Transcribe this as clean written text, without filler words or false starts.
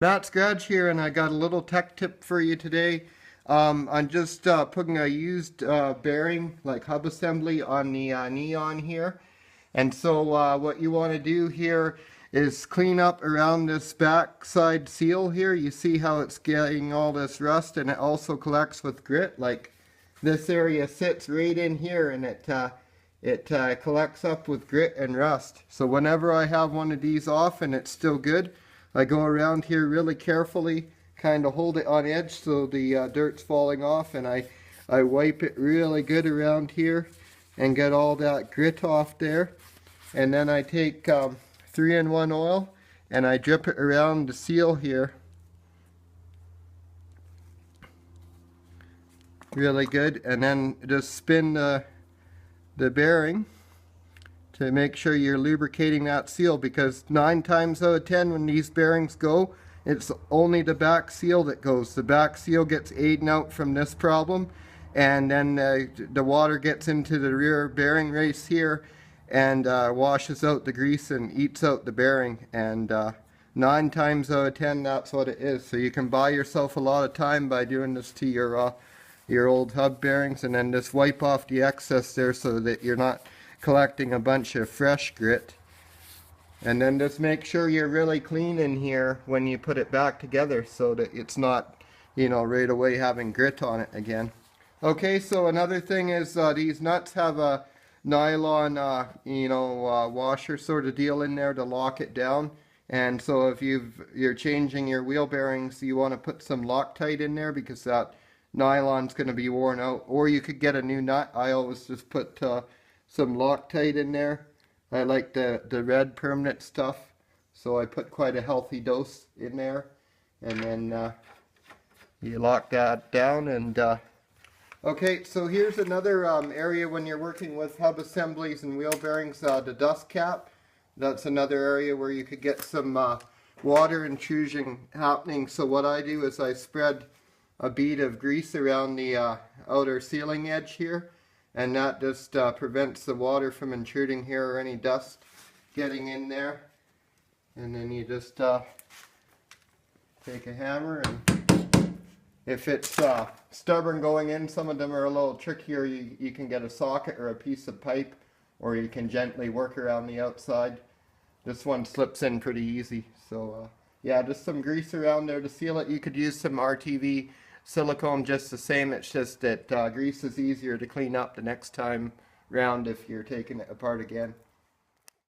Matt Scratch here, and I got a little tech tip for you today. I'm just putting a used bearing, like hub assembly, on the neon here. And so what you want to do here is clean up around this backside seal here. You see how it's getting all this rust, and it also collects with grit. Like this area sits right in here, and it collects up with grit and rust. So whenever I have one of these off and it's still good, I go around here really carefully, kind of hold it on edge so the dirt's falling off, and I wipe it really good around here and get all that grit off there. And then I take 3-in-1 oil and I drip it around the seal here really good, and then just spin the bearing to make sure you're lubricating that seal, because 9 times out of 10 when these bearings go, it's only the back seal that goes. The back seal gets eaten out from this problem, and then the water gets into the rear bearing race here and washes out the grease and eats out the bearing, and 9 times out of 10 that's what it is. So you can buy yourself a lot of time by doing this to your old hub bearings, and then just wipe off the excess there so that you're not collecting a bunch of fresh grit. And then just make sure you're really clean in here when you put it back together so that it's not, you know, right away having grit on it again. Okay, so another thing is these nuts have a nylon washer sort of deal in there to lock it down. And so if you're changing your wheel bearings, you want to put some Loctite in there, because that nylon's going to be worn out. Or you could get a new nut. I always just put some Loctite in there. I like the red permanent stuff, so I put quite a healthy dose in there, and then you lock that down. And okay, so here's another area when you're working with hub assemblies and wheel bearings, the dust cap. That's another area where you could get some water intrusion happening. So what I do is I spread a bead of grease around the outer sealing edge here, and that just prevents the water from intruding here or any dust getting in there. And then you just take a hammer, and if it's stubborn going in, some of them are a little trickier. You can get a socket or a piece of pipe, or you can gently work around the outside. This one slips in pretty easy. So yeah, just some grease around there to seal it. You could use some RTV silicone just the same. It's just that grease is easier to clean up the next time round if you're taking it apart again.